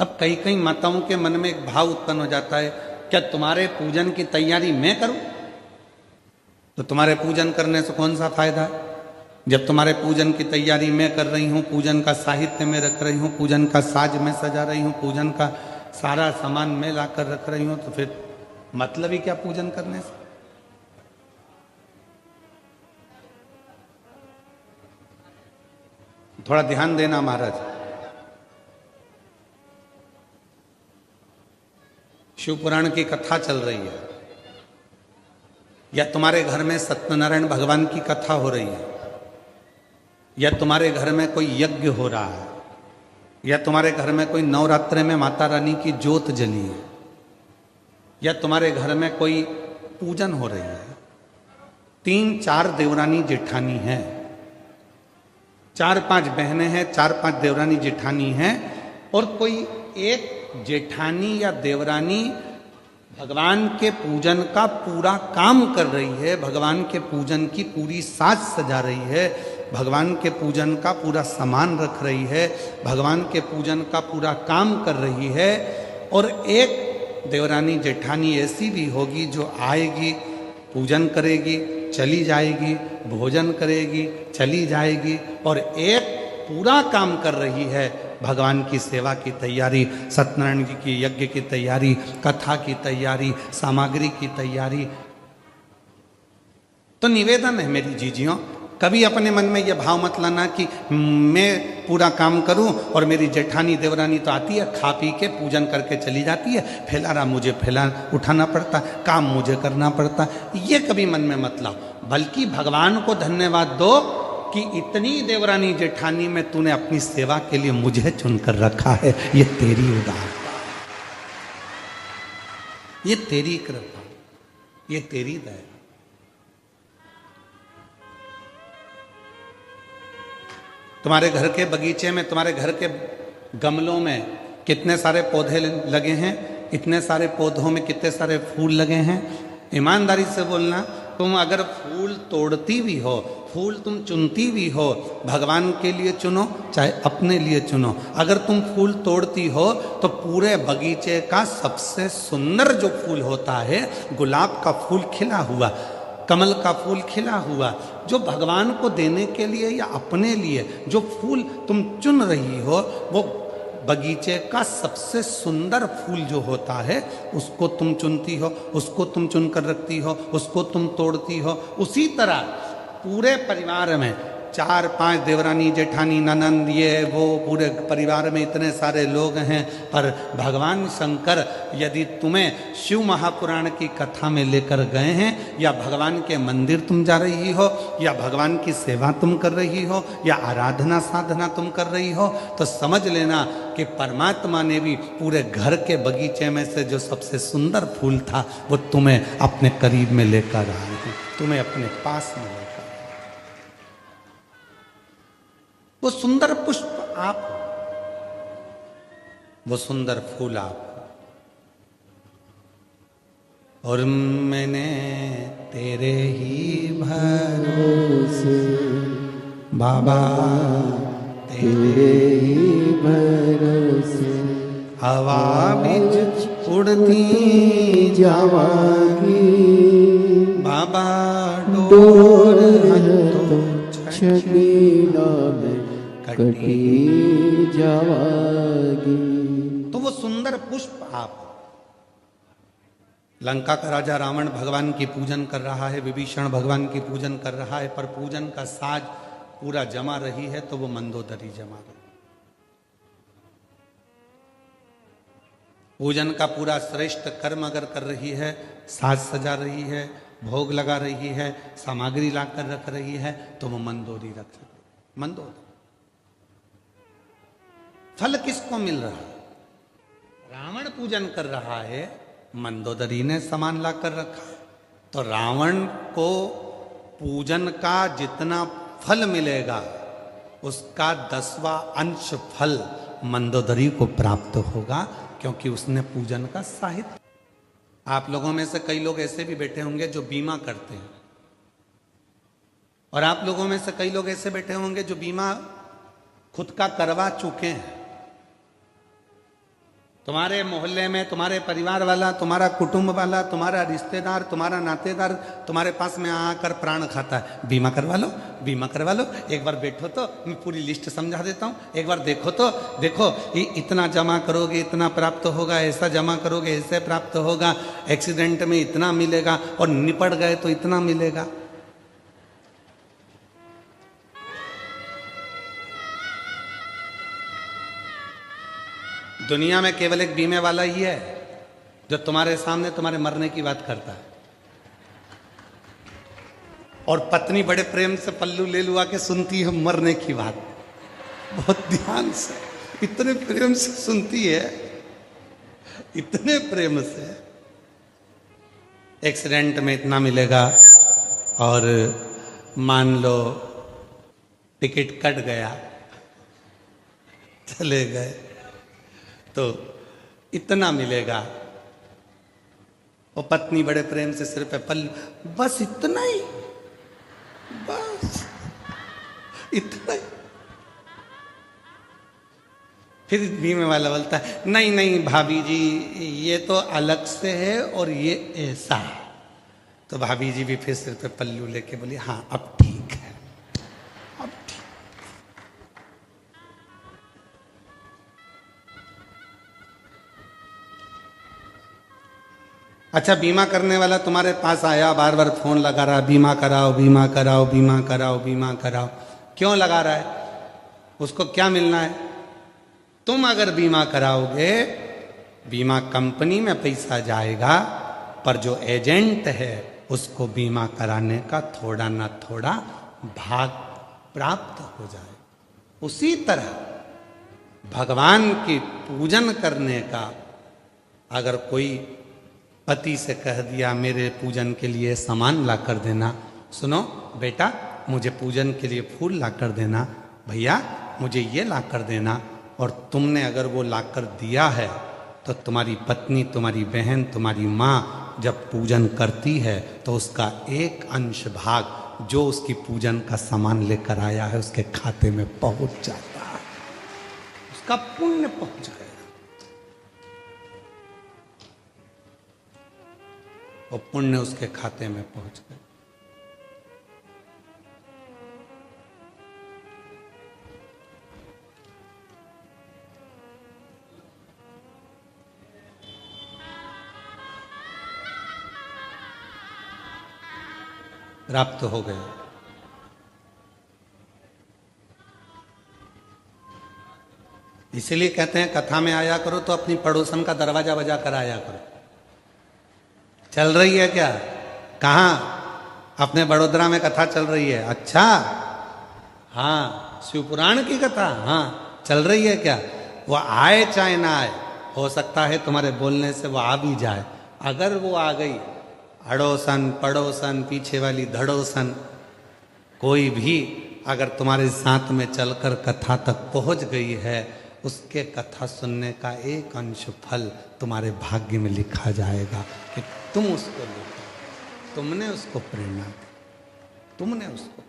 अब कई कई माताओं के मन में एक भाव उत्पन्न हो जाता है, क्या तुम्हारे पूजन की तैयारी मैं करूं? तो तुम्हारे पूजन करने से कौन सा फायदा है? जब तुम्हारे पूजन की तैयारी मैं कर रही हूं, पूजन का साहित्य मैं रख रही हूं, पूजन का साज मैं सजा रही हूं, पूजन का सारा सामान मैं लाकर रख रही हूं, तो फिर मतलब ही क्या पूजन करने से? थोड़ा ध्यान देना महाराज। शिव पुराण की कथा चल रही है, या तुम्हारे घर में सत्यनारायण भगवान की कथा हो रही है, या तुम्हारे घर में कोई यज्ञ हो रहा है, या तुम्हारे घर में कोई नवरात्रे में माता रानी की ज्योत जली है, या तुम्हारे घर में कोई पूजन हो रही है, 3-4 देवरानी जेठानी हैं, 4-5 बहनें हैं, 4-5 देवरानी जेठानी हैं, और कोई एक जेठानी या देवरानी भगवान के पूजन का पूरा काम कर रही है, भगवान के पूजन की पूरी साज सजा रही है, भगवान के पूजन का पूरा सामान रख रही है, भगवान के पूजन का पूरा काम कर रही है। और एक देवरानी जेठानी ऐसी भी होगी जो आएगी, पूजन करेगी, चली जाएगी, भोजन करेगी, चली जाएगी, और एक पूरा काम कर रही है, भगवान की सेवा की तैयारी, सत्यनारायण जी की यज्ञ की तैयारी, कथा की तैयारी, सामग्री की तैयारी। तो निवेदन है मेरी जीजियों, कभी अपने मन में यह भाव मत लाना कि मैं पूरा काम करूं और मेरी जेठानी देवरानी तो आती है, खा पी के पूजन करके चली जाती है, फैलारा मुझे फैला उठाना पड़ता, काम मुझे करना पड़ता। ये कभी मन में मत लाओ, बल्कि भगवान को धन्यवाद दो कि इतनी देवरानी जेठानी में तूने अपनी सेवा के लिए मुझे चुनकर रखा है। ये तेरी उदारता, ये तेरी कृपा, ये तेरी दया। तुम्हारे घर के बगीचे में, तुम्हारे घर के गमलों में कितने सारे पौधे लगे हैं, इतने सारे पौधों में कितने सारे फूल लगे हैं। ईमानदारी से बोलना, तुम अगर फूल तोड़ती भी हो, फूल तुम चुनती भी हो, भगवान के लिए चुनो चाहे अपने लिए चुनो, अगर तुम फूल तोड़ती हो तो पूरे बगीचे का सबसे सुंदर जो फूल होता है, गुलाब का फूल खिला हुआ, कमल का फूल खिला हुआ, जो भगवान को देने के लिए या अपने लिए जो फूल तुम चुन रही हो, वो बगीचे का सबसे सुंदर फूल जो होता है, उसको तुम चुनती हो, उसको तुम चुनकर रखती हो, उसको तुम तोड़ती हो। उसी तरह पूरे परिवार में 4-5 देवरानी जेठानी ननंद ये वो, पूरे परिवार में इतने सारे लोग हैं, पर भगवान शंकर यदि तुम्हें शिव महापुराण की कथा में लेकर गए हैं, या भगवान के मंदिर तुम जा रही हो, या भगवान की सेवा तुम कर रही हो, या आराधना साधना तुम कर रही हो, तो समझ लेना कि परमात्मा ने भी पूरे घर के बगीचे में से जो सबसे सुंदर फूल था, वो तुम्हें अपने करीब में लेकर आए हैं, तुम्हें अपने पास में लेकर। वो सुंदर पुष्प आप हो, वो सुंदर फूल आप हो, और मैंने तेरे ही भरोसे बाबा, तेरे ही भरोसे हवा बिच उड़ती जावांगी, बाबा डोर छकीना में कटी जावागी। तो वो सुंदर पुष्प आप। लंका का राजा रावण भगवान की पूजन कर रहा है, विभीषण भगवान की पूजन कर रहा है, पर पूजन का साज पूरा जमा रही है तो वो मंदोदरी जमा रही। पूजन का पूरा श्रेष्ठ कर्म अगर कर रही है, साज सजा रही है, भोग लगा रही है, सामग्री लाकर रख रही है, तो वो मंदोदरी रख सकती। मंदोदरी फल किसको मिल रहा है? रावण पूजन कर रहा है, मंदोदरी ने सामान लाकर रखा है, तो रावण को पूजन का जितना फल मिलेगा, उसका 10वां अंश फल मंदोदरी को प्राप्त होगा, क्योंकि उसने पूजन का साहित्य। आप लोगों में से कई लोग ऐसे भी बैठे होंगे जो बीमा करते हैं, और आप लोगों में से कई लोग ऐसे बैठे होंगे जो बीमा खुद का करवा चुके हैं। तुम्हारे मोहल्ले में तुम्हारे परिवार वाला, तुम्हारा कुटुंब वाला, तुम्हारा रिश्तेदार, तुम्हारा नातेदार तुम्हारे पास में आकर प्राण खाता है, बीमा करवा लो, बीमा करवा लो। एक बार बैठो तो मैं पूरी लिस्ट समझा देता हूँ, एक बार देखो तो देखो, ये इतना जमा करोगे इतना प्राप्त होगा, ऐसा जमा करोगे ऐसे प्राप्त होगा, एक्सीडेंट में इतना मिलेगा और निपट गए तो इतना मिलेगा। दुनिया में केवल एक बीमे वाला ही है जो तुम्हारे सामने तुम्हारे मरने की बात करता है। और पत्नी बड़े प्रेम से पल्लू ले लुआ के सुनती है मरने की बात, बहुत ध्यान से, इतने प्रेम से सुनती है, इतने प्रेम से। एक्सीडेंट में इतना मिलेगा और मान लो टिकट कट गया, चले गए तो इतना मिलेगा। और पत्नी बड़े प्रेम से सिर पे पल्लू, बस इतना ही, बस इतना ही। फिर बीमे वाला बोलता है नहीं नहीं भाभी जी ये तो अलग से है और ये ऐसा है। तो भाभी जी भी फिर सिर पे पल्लू लेके बोली हाँ अब ठीक है, अब ठीक। अच्छा, बीमा करने वाला तुम्हारे पास आया, बार बार फोन लगा रहा, बीमा कराओ बीमा कराओ बीमा कराओ बीमा कराओ। क्यों लगा रहा है? उसको क्या मिलना है? तुम अगर बीमा कराओगे बीमा कंपनी में पैसा जाएगा, पर जो एजेंट है उसको बीमा कराने का थोड़ा ना थोड़ा भाग प्राप्त हो जाए। उसी तरह भगवान की पूजन करने का अगर कोई पति से कह दिया मेरे पूजन के लिए सामान ला कर देना, सुनो बेटा मुझे पूजन के लिए फूल ला कर देना, भैया मुझे ये ला कर देना, और तुमने अगर वो ला कर दिया है तो तुम्हारी पत्नी, तुम्हारी बहन, तुम्हारी माँ जब पूजन करती है तो उसका एक अंश भाग जो उसकी पूजन का सामान लेकर आया है उसके खाते में पहुंच जाता है, उसका पुण्य पहुंच गया। और पुण्य उसके खाते में पहुंच गए। प्राप्त हो गए। इसीलिए कहते हैं कथा में आया करो तो अपनी पड़ोसन का दरवाजा बजा कर आया करो। चल रही है क्या? कहाँ? अपने बड़ोदरा में कथा चल रही है। अच्छा, हाँ शिवपुराण की कथा, हाँ चल रही है क्या? वो आए चाहे ना आए, हो सकता है तुम्हारे बोलने से वो आ भी जाए। अगर वो आ गई, अड़ोसन पड़ोसन पीछे वाली धड़ोसन कोई भी अगर तुम्हारे साथ में चलकर कथा तक पहुंच गई है, उसके कथा सुनने का एक अंश फल तुम्हारे भाग्य में लिखा जाएगा कि तुम उसको लिखो, तुमने उसको प्रेरणा दी, तुमने उसको